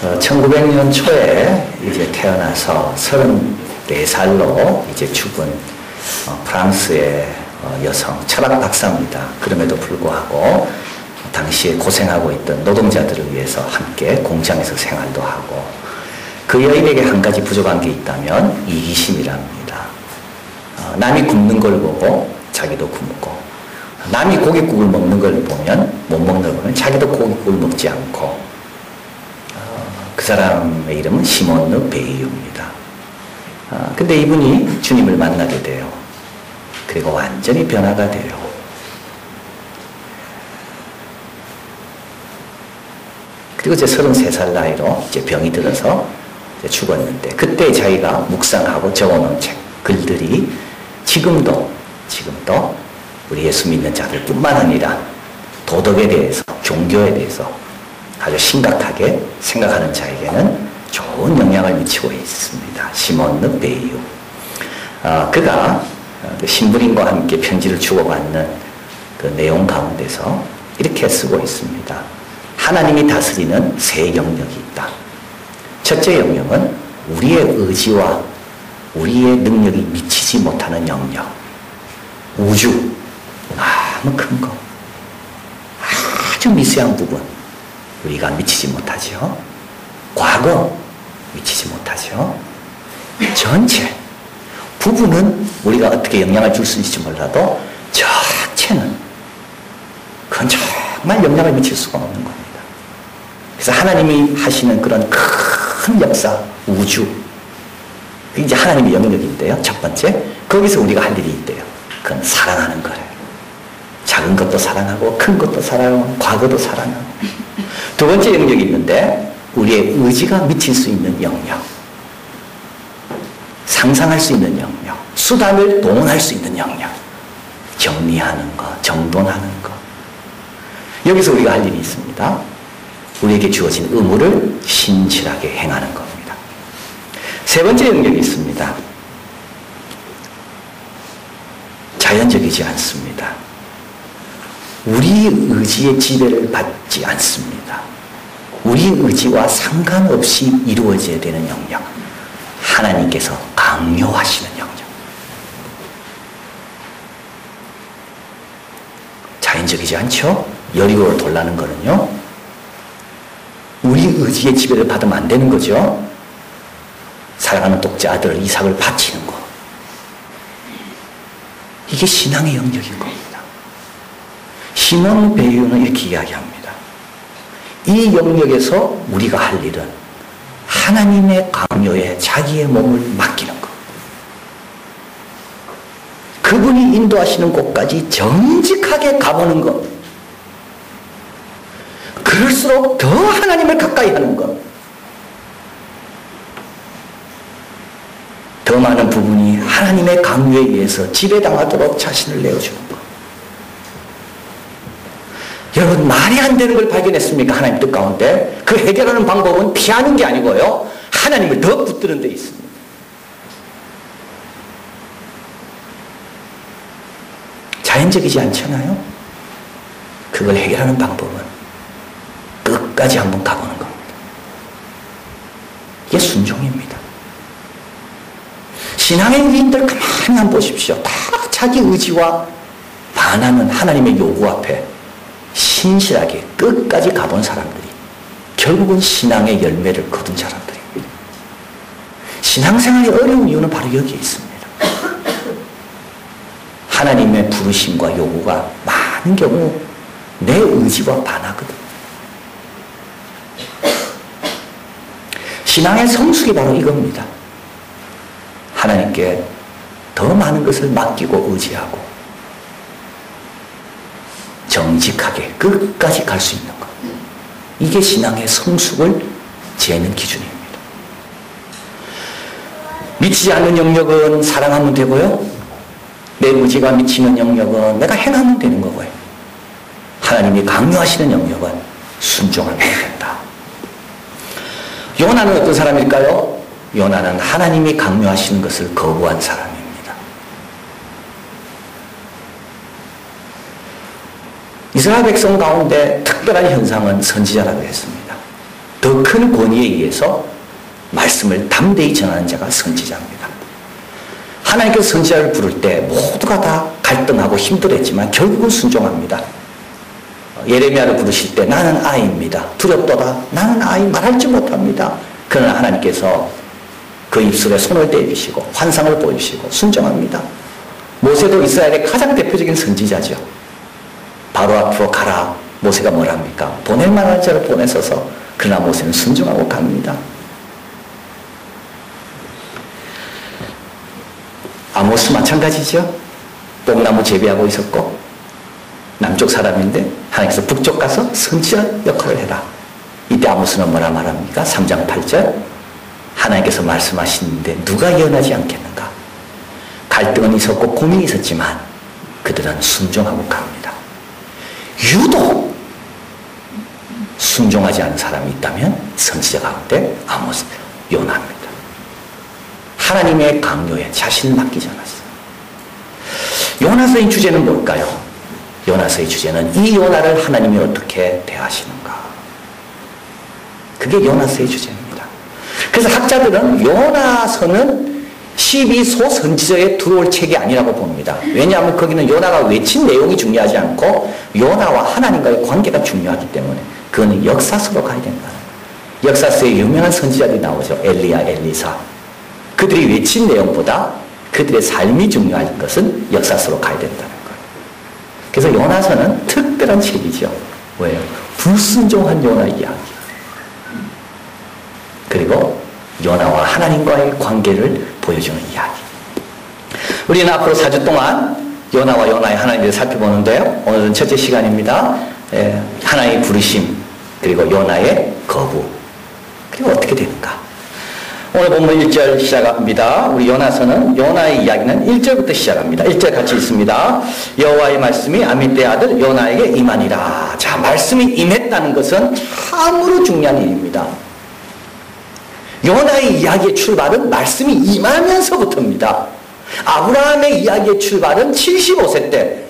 1900년 초에 이제 태어나서 34살로 이제 죽은 프랑스의 여성 철학 박사입니다. 그럼에도 불구하고 당시에 고생하고 있던 노동자들을 위해서 함께 공장에서 생활도 하고 그 여인에게 한 가지 부족한 게 있다면 이기심이랍니다. 남이 굶는 걸 보고 자기도 굶고 남이 고깃국을 먹는 걸 보면 못 먹는 걸 보면 자기도 고깃국을 먹지 않고 그 사람의 이름은 시몬 르 베이유입니다. 근데 이분이 주님을 만나게 돼요. 그리고 완전히 변화가 돼요. 그리고 이제 33살 나이로 이제 병이 들어서 이제 죽었는데 그때 자기가 묵상하고 적어놓은 책, 글들이 지금도 우리 예수 믿는 자들 뿐만 아니라 도덕에 대해서, 종교에 대해서 아주 심각하게 생각하는 자에게는 좋은 영향을 미치고 있습니다. 시몬 르 베이유. 그가 신부님과 함께 편지를 주고받는 그 내용 가운데서 이렇게 쓰고 있습니다. 하나님이 다스리는 세 영역이 있다. 첫째 영역은 우리의 의지와 우리의 능력이 미치지 못하는 영역. 우주, 너무 큰 거. 아주 미세한 부분. 우리가 미치지 못하죠. 과거, 미치지 못하죠. 전체, 부분은 우리가 어떻게 영향을 줄 수 있을지 몰라도 전체는 그건 정말 영향을 미칠 수가 없는 겁니다. 그래서 하나님이 하시는 그런 큰 역사, 우주, 그게 이제 하나님의 영역인데요. 첫 번째, 거기서 우리가 할 일이 있대요. 그건 사랑하는 거예요. 작은 것도 사랑하고 큰 것도 사랑하고 과거도 사랑하고. 두 번째 영역이 있는데 우리의 의지가 미칠 수 있는 영역, 상상할 수 있는 영역, 수단을 동원할 수 있는 영역, 정리하는 것, 정돈하는 것. 여기서 우리가 할 일이 있습니다. 우리에게 주어진 의무를 신실하게 행하는 겁니다. 세 번째 영역이 있습니다. 자연적이지 않습니다. 우리 의지의 지배를 받지 않습니다. 우리 의지와 상관없이 이루어져야 되는 영역. 하나님께서 강요하시는 영역. 자연적이지 않죠? 여리고로 돌라는 거는요. 우리 의지의 지배를 받으면 안 되는 거죠. 사랑하는 독자 아들 이삭을 바치는 거. 이게 신앙의 영역인 겁니다. 시몬 베이유는 이렇게 이야기합니다. 이 영역에서 우리가 할 일은 하나님의 강요에 자기의 몸을 맡기는 것. 그분이 인도하시는 곳까지 정직하게 가보는 것. 그럴수록 더 하나님을 가까이 하는 것. 더 많은 부분이 하나님의 강요에 의해서 지배당하도록 자신을 내어주는 것. 여러분, 말이 안 되는 걸 발견했습니까? 하나님 뜻 가운데. 그 해결하는 방법은 피하는 게 아니고요. 하나님을 더 붙드는 데 있습니다. 자연적이지 않잖아요? 그걸 해결하는 방법은 끝까지 한번 가보는 겁니다. 이게 순종입니다. 신앙의 위인들 가만히 한번 보십시오. 다 자기 의지와 반하는 하나님의 요구 앞에 신실하게 끝까지 가본 사람들이 결국은 신앙의 열매를 거둔 사람들입니다. 신앙생활이 어려운 이유는 바로 여기에 있습니다. 하나님의 부르심과 요구가 많은 경우 내 의지와 반하거든. 신앙의 성숙이 바로 이겁니다. 하나님께 더 많은 것을 맡기고 의지하고 정직하게 끝까지 갈 수 있는 것. 이게 신앙의 성숙을 재는 기준입니다. 미치지 않는 영역은 사랑하면 되고요. 내 의지가 미치는 영역은 내가 행하면 되는 거고요. 하나님이 강요하시는 영역은 순종하면 된다. 요나는 어떤 사람일까요? 요나는 하나님이 강요하시는 것을 거부한 사람입니다. 이스라엘 백성 가운데 특별한 현상은 선지자라고 했습니다. 더 큰 권위에 의해서 말씀을 담대히 전하는 자가 선지자입니다. 하나님께서 선지자를 부를 때 모두가 다 갈등하고 힘들었지만 결국은 순종합니다. 예레미야를 부르실 때 나는 아이입니다. 두렵도다. 나는 아이 말할 줄 못합니다. 그러나 하나님께서 그 입술에 손을 대주시고 환상을 보여주시고 순종합니다. 모세도 이스라엘의 가장 대표적인 선지자죠. 바로 앞으로 가라. 모세가 뭘 합니까? 보낼 만한 자를 보내서서 그러나 모세는 순종하고 갑니다. 아모스 마찬가지죠. 뽕나무 재배하고 있었고 남쪽 사람인데 하나님께서 북쪽 가서 선지자 역할을 해라. 이때 아모스는 뭐라 말합니까? 3장 8절 하나님께서 말씀하시는데 누가 예언하지 않겠는가? 갈등은 있었고 고민이 있었지만 그들은 순종하고 갑니다. 유독 순종하지 않은 사람이 있다면 선지자 가운데 아모스, 요나입니다. 하나님의 강요에 자신을 맡기지 않았어요. 요나서의 주제는 뭘까요? 요나서의 주제는 이 요나를 하나님이 어떻게 대하시는가? 그게 요나서의 주제입니다. 그래서 학자들은 요나서는 12소 선지자에 들어올 책이 아니라고 봅니다. 왜냐하면 거기는 요나가 외친 내용이 중요하지 않고 요나와 하나님과의 관계가 중요하기 때문에 그거는 역사서로 가야 된다는 거예요. 역사서에 유명한 선지자들이 나오죠. 엘리야, 엘리사. 그들이 외친 내용보다 그들의 삶이 중요한 것은 역사서로 가야 된다는 거예요. 그래서 요나서는 특별한 책이죠. 왜요? 불순종한 요나 이야기. 그리고 요나와 하나님과의 관계를 보여주는 이야기. 우리는 앞으로 4주 동안 요나와 요나의 하나님을 살펴보는데요. 오늘은 첫째 시간입니다. 하나님의 부르심, 그리고 요나의 거부. 그리고 어떻게 되는가? 오늘 본문 1절 시작합니다. 우리 요나서는 요나의 이야기는 1절부터 시작합니다. 1절 같이 있습니다. 여호와의 말씀이 아미떼의 아들 요나에게 임하니라. 자, 말씀이 임했다는 것은 참으로 중요한 일입니다. 요나의 이야기의 출발은 말씀이 임하면서부터입니다. 아브라함의 이야기의 출발은 75세 때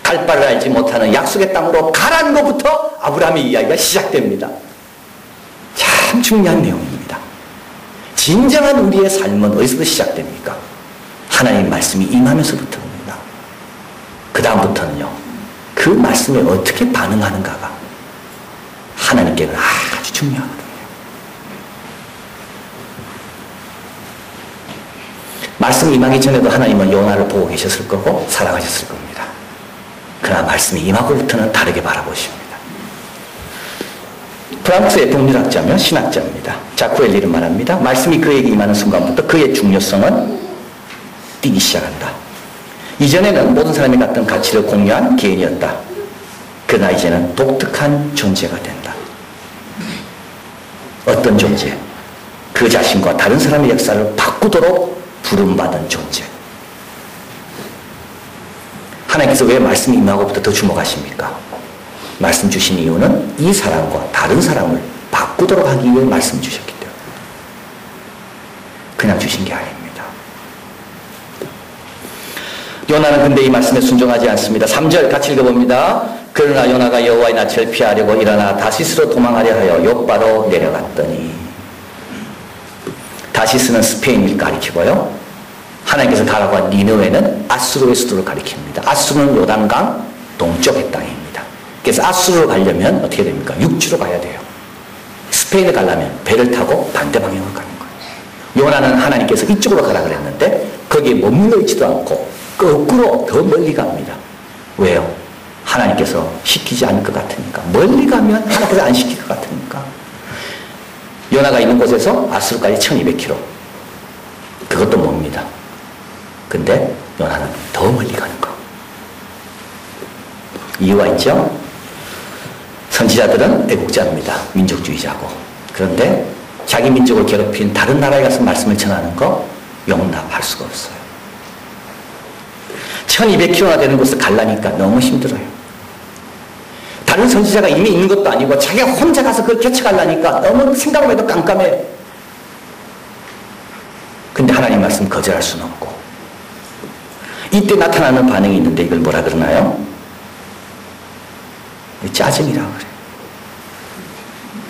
갈 바를 알지 못하는 약속의 땅으로 가라는 것부터 아브라함의 이야기가 시작됩니다. 참 중요한 내용입니다. 진정한 우리의 삶은 어디서부터 시작됩니까? 하나님의 말씀이 임하면서부터입니다. 그 다음부터는요, 그 말씀에 어떻게 반응하는가가 하나님께는 아주 중요하거든요. 말씀 임하기 전에도 하나님은 요나를 보고 계셨을 거고 사랑하셨을 겁니다. 그러나 말씀이 임하고부터는 다르게 바라보십니다. 프랑스의 법률학자며 신학자입니다. 자쿠 엘리는 말합니다. 말씀이 그에게 임하는 순간부터 그의 중요성은 뛰기 시작한다. 이전에는 모든 사람이 같은 가치를 공유한 개인이었다. 그러나 이제는 독특한 존재가 된다. 어떤 존재? 그 자신과 다른 사람의 역사를 바꾸도록 부름받은 존재. 하나님께서 왜 말씀이 임하고부터 더 주목하십니까? 말씀 주신 이유는 이 사람과 다른 사람을 바꾸도록 하기 위해 말씀 주셨기 때문에. 그냥 주신 게 아닙니다. 요나는 근데 이 말씀에 순종하지 않습니다. 3절 같이 읽어봅니다. 그러나 요나가 여호와의 낯을 피하려고 일어나 다시스로 도망하려 하여 욥바로 내려갔더니. 다시스는 스페인을 가리키고요. 하나님께서 가라고 한 니느웨는 아수르의 수도를 가리킵니다. 아수르는 요단강 동쪽의 땅입니다. 그래서 아수르로 가려면 어떻게 됩니까? 육지로 가야 돼요. 스페인을 가려면 배를 타고 반대 방향으로 가는 거예요. 요나는 하나님께서 이쪽으로 가라 그랬는데 거기에 머물러 있지도 않고 거꾸로 더 멀리 갑니다. 왜요? 하나님께서 시키지 않을 것 같으니까. 멀리 가면 하나님께서 안 시킬 것 같으니까. 요나가 있는 곳에서 아수르까지 1200km. 그것도 멉니다. 근데 요나는 더 멀리 가는 거. 이유가 있죠? 선지자들은 애국자입니다. 민족주의자고. 그런데 자기 민족을 괴롭힌 다른 나라에 가서 말씀을 전하는 거 용납할 수가 없어요. 1200km나 되는 곳을 가려니까 너무 힘들어요. 다른 선지자가 이미 있는 것도 아니고 자기가 혼자 가서 그걸 개척하려니까 너무 생각만 해도 깜깜해요. 근데 하나님 말씀 거절할 수는 없고. 이때 나타나는 반응이 있는데 이걸 뭐라 그러나요? 짜증이라고 그래요.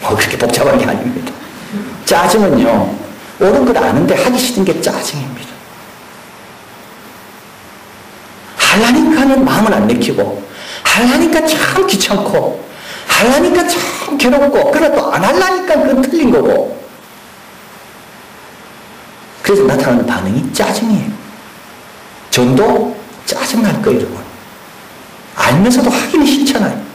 뭐 그렇게 복잡한 게 아닙니다. 짜증은요, 옳은 걸 아는데 하기 싫은 게 짜증입니다. 하려니까는 마음은 안 내키고, 하려니까 참 귀찮고, 하려니까 참 괴롭고, 그러나 또 안 하려니까 그건 틀린 거고. 그래서 나타나는 반응이 짜증이에요. 전도 짜증날 거예요, 여러분. 알면서도 하기는 싫잖아요.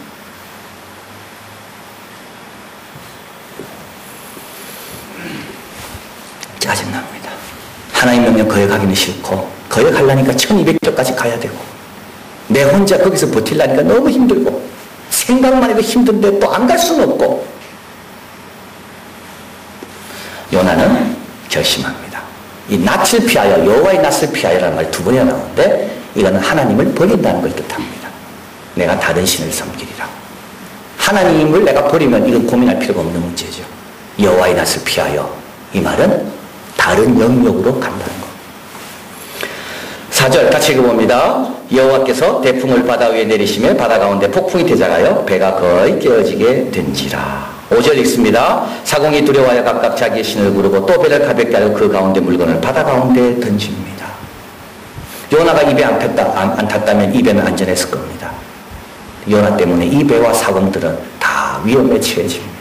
짜증납니다. 하나님 명령 거역하기는 싫고, 거역하려니까 1200조까지 가야 되고, 내 혼자 거기서 버틸라니까 너무 힘들고, 생각만 해도 힘든데 또 안 갈 수는 없고. 요나는 결심합니다. 이 낯을 피하여, 여호와의 낯을 피하여라는 말이 2번이나 나오는데, 이거는 하나님을 버린다는 걸 뜻합니다. 내가 다른 신을 섬기리라. 하나님을 내가 버리면 이건 고민할 필요가 없는 문제죠. 여호와의 낯을 피하여, 이 말은 다른 영역으로 간다는 것. 4절 같이 읽어봅니다. 여호와께서 대풍을 바다 위에 내리시며 바다 가운데 폭풍이 되자가여 배가 거의 깨어지게 된지라. 5절 읽습니다. 사공이 두려워하여 각각 자기의 신을 부르고 또 배를 가볍게 하여 그 가운데 물건을 바다 가운데 던집니다. 요나가 이 배 안 탔다면 이 배는 안전했을 겁니다. 요나 때문에 이 배와 사공들은 다 위험에 처해집니다.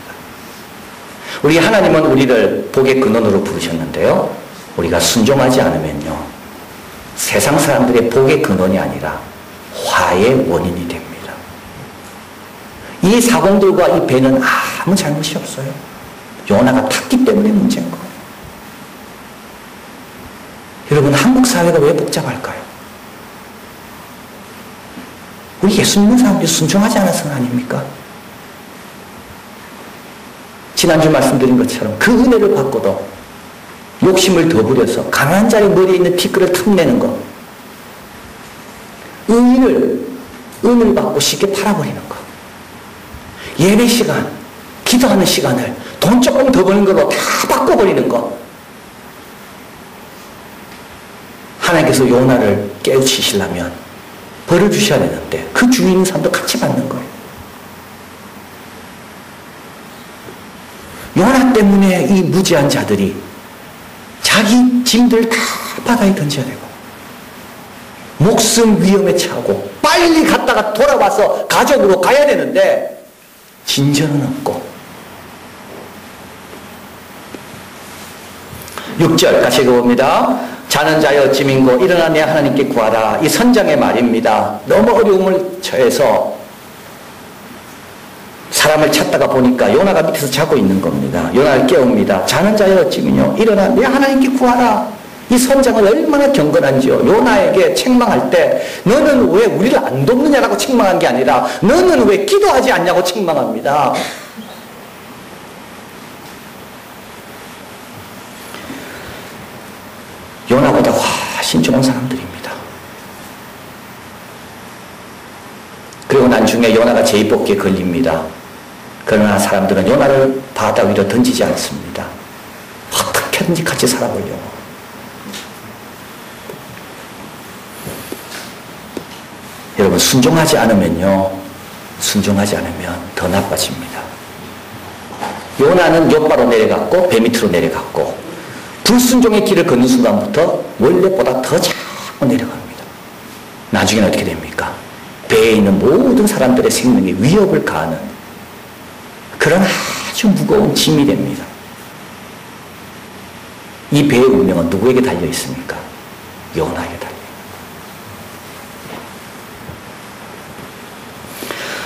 우리 하나님은 우리를 복의 근원으로 부르셨는데요, 우리가 순종하지 않으면요, 세상 사람들의 복의 근원이 아니라 화의 원인이 됩니다. 이 사공들과 이 배는 아무 잘못이 없어요. 요나가 탔기 때문에 문제인 거예요. 여러분, 한국 사회가 왜 복잡할까요? 우리 예수 믿는 사람들이 순종하지 않아서는 아닙니까? 지난주 말씀드린 것처럼 그 은혜를 받고도 욕심을 더 부려서 가난한 자의 머리에 있는 티끌을 탐내는 것, 은을 받고 쉽게 팔아버리는 것, 예배 시간, 기도하는 시간을 돈 조금 더 버는 걸로 다 바꿔버리는 것. 하나님께서 요나를 깨우치시려면 벌을 주셔야 되는데 그 주위에 있는 사람도 같이 받는 거예요. 요나 때문에 이 무지한 자들이 자기 짐들 다 바다에 던져야 되고, 목숨 위험에 처하고 빨리 갔다가 돌아와서 가족으로 가야 되는데 진전은 없고. 6절 같이 읽어봅니다. 자는 자여 어찌 민고 일어나 내 하나님께 구하라. 이 선장의 말입니다. 너무 어려움을 처해서 사람을 찾다가 보니까 요나가 밑에서 자고 있는 겁니다. 요나를 깨웁니다. 자는 자여 어찌 미뇨 일어나 내 하나님께 구하라. 이 선장은 얼마나 경건한지요. 요나에게 책망할 때 너는 왜 우리를 안 돕느냐라고 책망한 게 아니라 너는 왜 기도하지 않냐고 책망합니다. 요나보다 훨씬 좋은 사람들입니다. 그리고 나중에 요나가 제비뽑기에 걸립니다. 그러나 사람들은 요나를 바다 위로 던지지 않습니다. 어떻게든지 같이 살아보려고. 여러분, 순종하지 않으면 더 나빠집니다. 요나는 욥바로 내려갔고 배 밑으로 내려갔고, 불순종의 길을 걷는 순간부터 원래보다 더 자꾸 내려갑니다. 나중에는 어떻게 됩니까? 배에 있는 모든 사람들의 생명에 위협을 가하는 그런 아주 무거운 짐이 됩니다. 이 배의 운명은 누구에게 달려 있습니까? 요나에게 달려.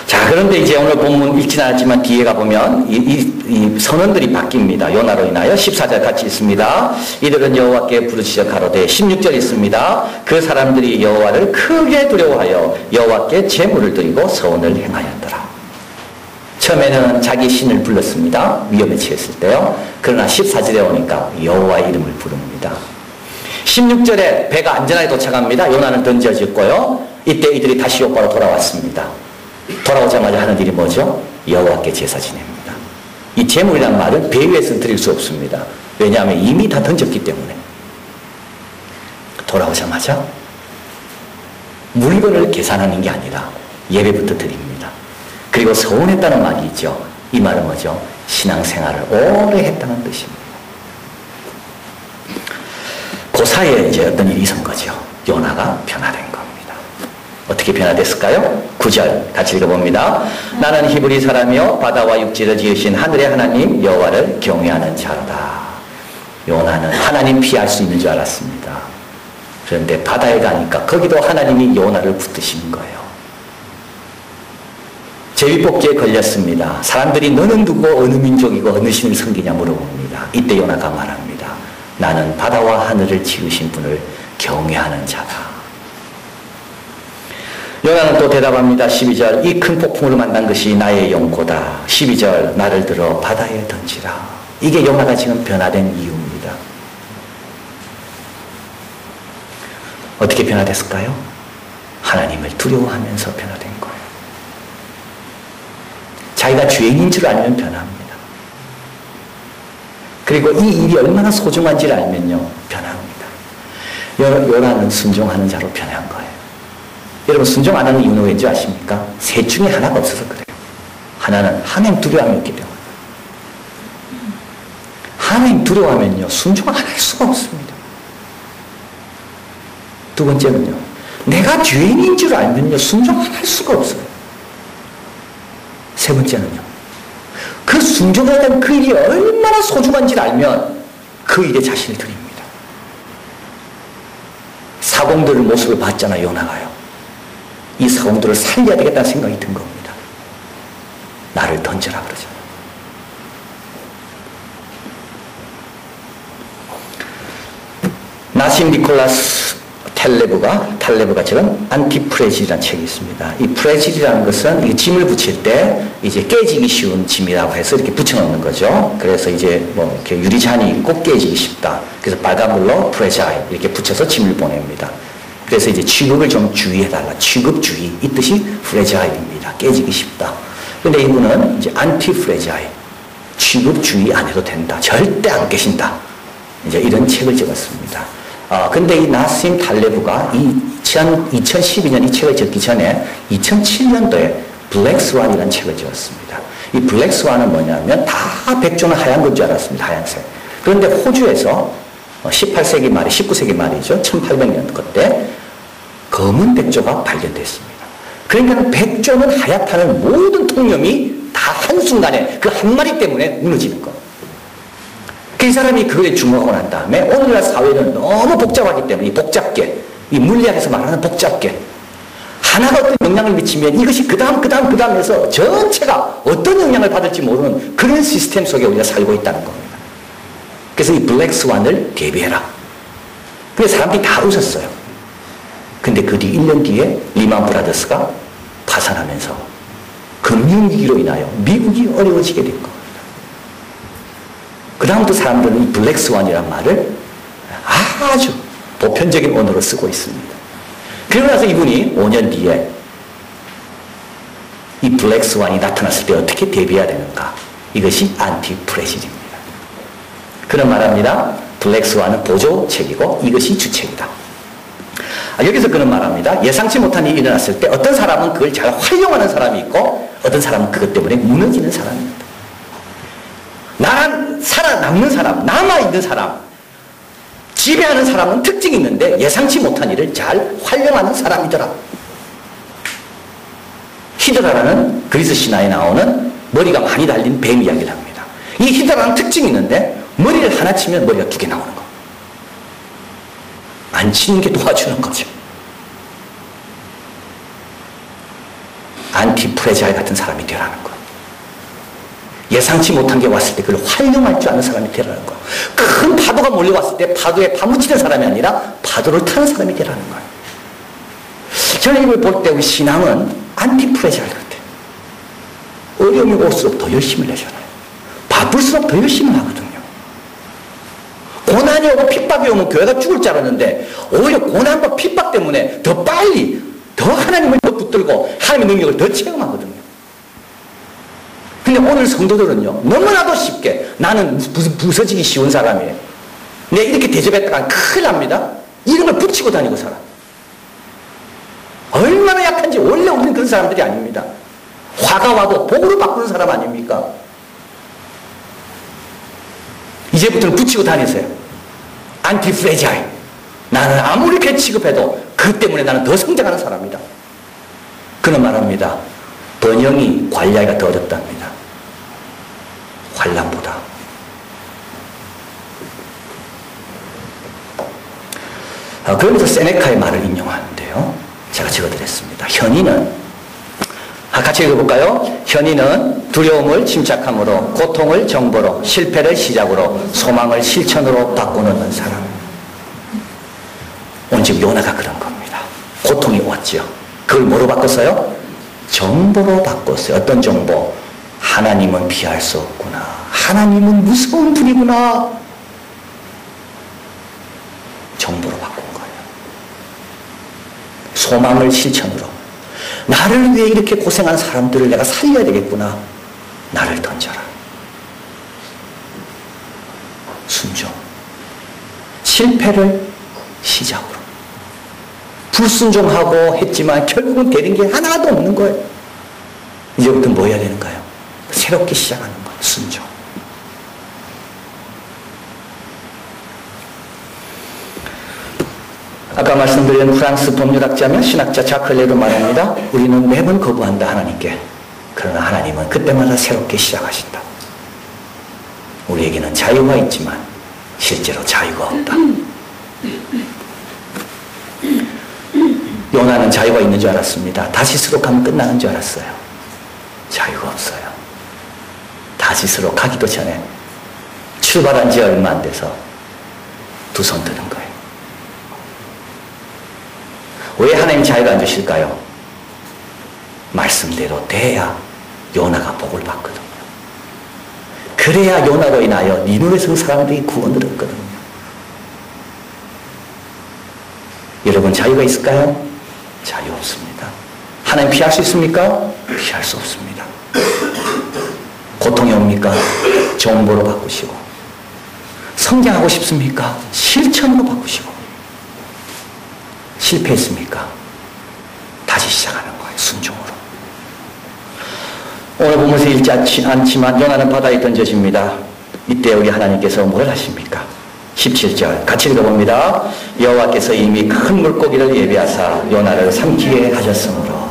자, 그런데 이제 오늘 본문 읽진 않았지만 뒤에 가보면 이 선언들이 바뀝니다. 요나로 인하여 14절 같이 있습니다. 이들은 여호와께 부르짖어 가로되, 16절 있습니다. 그 사람들이 여호와를 크게 두려워하여 여호와께 제물을 드리고 서원을 행하였더라. 처음에는 자기 신을 불렀습니다. 위험에 처했을 때요. 그러나 14절에 오니까 여호와의 이름을 부릅니다. 16절에 배가 안전하게 도착합니다. 요나는 던져졌고요. 이때 이들이 다시 욥바로 돌아왔습니다. 돌아오자마자 하는 일이 뭐죠? 여호와께 제사 지냅니다. 이 제물이란 말은 배 위에서 드릴 수 없습니다. 왜냐하면 이미 다 던졌기 때문에. 돌아오자마자 물건을 계산하는 게 아니라 예배부터 드립니다. 그리고 서운했다는 말이 있죠. 이 말은 뭐죠? 신앙생활을 오래 했다는 뜻입니다. 그 사이에 이제 어떤 일이 있은 거죠. 요나가 변화된 겁니다. 어떻게 변화됐을까요? 9절 같이 읽어봅니다. 나는 히브리 사람이요 바다와 육지를 지으신 하늘의 하나님 여호와를 경외하는 자로다. 요나는 하나님 피할 수 있는 줄 알았습니다. 그런데 바다에 가니까 거기도 하나님이 요나를 붙드신 거예요. 제비뽑기에 걸렸습니다. 사람들이 너는 누구 어느 민족이고 어느 신을 섬기냐 물어봅니다. 이때 요나가 말합니다. 나는 바다와 하늘을 지으신 분을 경외하는 자다. 요나는 또 대답합니다. 12절 이 큰 폭풍으로 만난 것이 나의 용고다. 12절 나를 들어 바다에 던지라. 이게 요나가 지금 변화된 이유입니다. 어떻게 변화됐을까요? 하나님을 두려워하면서 변화된 거예요. 자기가 죄인인 줄 알면 변합니다. 그리고 이 일이 얼마나 소중한지를 알면요 변합니다. 요나는 순종하는 자로 변한 거예요. 여러분 순종 안 하는 이유는 왠지 아십니까? 셋 중에 하나가 없어서 그래요. 하나는 하나님 두려움이 없기 때문에. 하나님 두려워하면요 순종 안 할 수가 없습니다. 두 번째는요 내가 죄인인 줄 알면요 순종 안 할 수가 없어요. 세 번째는요 그 순종에 대한 그 일이 얼마나 소중한지를 알면 그 일에 자신을 드립니다. 사공들의 모습을 봤잖아요. 요나가요. 이 사공들을 살려야 되겠다는 생각이 든 겁니다. 나를 던져라 그러잖아요. 나심 니콜라스 탈레브가 지금 안티프레질이라는 책이 있습니다. 이 프레질이라는 것은 이 짐을 붙일 때 이제 깨지기 쉬운 짐이라고 해서 이렇게 붙여놓는 거죠. 그래서 이제 뭐 이렇게 유리잔이 있고 깨지기 쉽다. 그래서 빨간 물로 프레자일 이렇게 붙여서 짐을 보냅니다. 그래서 이제 취급을 좀 주의해달라. 취급주의 이 뜻이 프레자일입니다. 깨지기 쉽다. 근데 이분은 이제 안티프레자일 취급주의 안 해도 된다. 절대 안 깨진다. 이제 이런 책을 적었습니다. 근데 이 나심 탈레브가 2012년 이 책을 적기 전에 2007년도에 블랙스완이라는 책을 적었습니다. 이 블랙스완은 뭐냐면 다 백조는 하얀 건 줄 알았습니다. 하얀색. 그런데 호주에서 18세기 말에 19세기 말이죠. 1800년도 때 검은 백조가 발견됐습니다. 그러니까 백조는 하얗다는 모든 통념이 다 한순간에 그 한 마리 때문에 무너지는 거. 그 사람이 그거에 주목하고 난 다음에 오늘날 사회는 너무 복잡하기 때문에 이 복잡계, 이 물리학에서 말하는 복잡계 하나가 어떤 영향을 미치면 이것이 그 다음 해서 전체가 어떤 영향을 받을지 모르는 그런 시스템 속에 우리가 살고 있다는 겁니다. 그래서 이 블랙스완을 대비해라. 그래서 사람들이 다 웃었어요. 근데 그 뒤 1년 뒤에 리만 브라더스가 파산하면서 금융위기로 인하여 미국이 어려워지게 된 겁니다. 그 다음부터 사람들은 이 블랙스완이라는 말을 아주 보편적인 언어로 쓰고 있습니다. 그러고 나서 이분이 5년 뒤에 이 블랙스완이 나타났을 때 어떻게 대비해야 되는가. 이것이 안티프레질입니다. 그런 말합니다. 블랙스완은 보조책이고 이것이 주책이다. 여기서 그런 말합니다. 예상치 못한 일이 일어났을 때 어떤 사람은 그걸 잘 활용하는 사람이 있고 어떤 사람은 그것 때문에 무너지는 사람입니다. 살아남는 사람, 남아있는 사람, 지배하는 사람은 특징이 있는데 예상치 못한 일을 잘 활용하는 사람이더라. 히드라라는 그리스 신화에 나오는 머리가 많이 달린 뱀 이야기를 합니다. 이 히드라는 특징이 있는데 머리를 하나 치면 머리가 2개 나오는 거. 안 치는 게 도와주는 거죠. 안티프레자일 같은 사람이 되라는 거. 예상치 못한 게 왔을 때 그걸 활용할 줄 아는 사람이 되라는 거예요. 큰 파도가 몰려왔을 때 파도에 파묻히는 사람이 아니라 파도를 타는 사람이 되라는 거예요. 저는 이걸 볼 때 우리 신앙은 안티프레자일 같아요. 어려움이 올수록 더 열심히 내잖아요. 바쁠수록 더 열심히 하거든요. 고난이 오고 핍박이 오면 교회가 죽을 줄 알았는데 오히려 고난과 핍박 때문에 더 빨리 더 하나님을 더 붙들고 하나님의 능력을 더 체험하거든요. 근데 오늘 성도들은요 너무나도 쉽게 나는 부서지기 쉬운 사람이에요. 내가 이렇게 대접했다가 큰일 납니다. 이름을 붙이고 다니고 살아. 얼마나 약한지 원래 우리는 그런 사람들이 아닙니다. 화가 와도 복으로 바꾸는 사람 아닙니까? 이제부터는 붙이고 다니세요. 안티프레자일. 나는 아무리 이렇게 취급해도 그 때문에 나는 더 성장하는 사람이다. 그는 말합니다. 번영이 관리하기가 더 어렵답니다. 환난보다. 그러면서 세네카의 말을 인용하는데요. 제가 적어드렸습니다. 현인은 같이 읽어볼까요? 현인은 두려움을 침착함으로, 고통을 정보로, 실패를 시작으로, 소망을 실천으로 바꾸는 사람. 오늘 지금 요나가 그런 겁니다. 고통이 왔죠. 그걸 뭐로 바꿨어요? 정보로 바꿨어요. 어떤 정보? 하나님은 피할 수 없구나. 하나님은 무서운 분이구나. 정보로 바꾼 거예요. 소망을 실천으로. 나를 위해 이렇게 고생한 사람들을 내가 살려야 되겠구나. 나를 던져라. 순종. 실패를 시작으로. 불순종하고 했지만 결국은 되는 게 하나도 없는 거예요. 이제부터 뭐 해야 되는가요? 새롭게 시작하는 거예요. 순종. 아까 말씀드린 프랑스 법률학자며 신학자 자클레도 말합니다. 우리는 매번 거부한다 하나님께. 그러나 하나님은 그때마다 새롭게 시작하신다. 우리에게는 자유가 있지만 실제로 자유가 없다. 요나는 자유가 있는 줄 알았습니다. 다시스로 가면 끝나는 줄 알았어요. 자유가 없어요. 다시스로 가기도 전에 출발한 지 얼마 안 돼서 두 손 드는 거예요. 왜 하나님 자유를 안 주실까요? 말씀대로 돼야 요나가 복을 받거든요. 그래야 요나로 인하여 니누에서 사람들이 구원을 얻거든요. 여러분 자유가 있을까요? 자유 없습니다. 하나님 피할 수 있습니까? 피할 수 없습니다. 고통이 옵니까? 정보로 바꾸시고. 성장하고 싶습니까? 실천으로 바꾸시고. 실패했습니까? 다시 시작하는 거예요. 순종으로. 오늘 보면서 읽지 않지만 요나는 바다에 던져집니다. 이때 우리 하나님께서 뭘 하십니까? 17절 같이 읽어봅니다. 여호와께서 이미 큰 물고기를 예비하사 요나를 삼키게 하셨으므로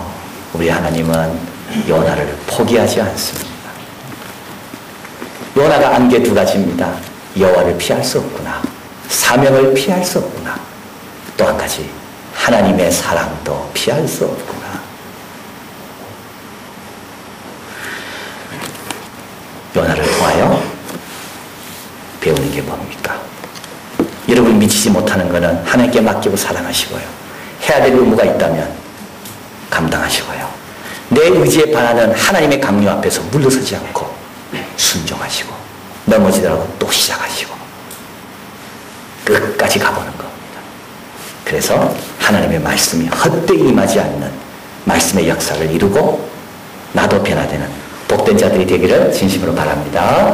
우리 하나님은 요나를 포기하지 않습니다. 요나가 안 게 두 가지입니다. 여호와를 피할 수 없구나. 사명을 피할 수 없구나. 또 한 가지 하나님의 사랑도 피할 수 없구나. 요나를 통하여 배우는 게 뭡니까? 여러분이 미치지 못하는 것은 하나님께 맡기고 사랑하시고요. 해야 될 의무가 있다면 감당하시고요. 내 의지에 반하는 하나님의 강요 앞에서 물러서지 않고 순종하시고 넘어지더라도 또 시작하시고 끝까지 가보는 겁니다. 그래서 하나님의 말씀이 헛되이 임하지 않는 말씀의 역사를 이루고 나도 변화되는 복된 자들이 되기를 진심으로 바랍니다.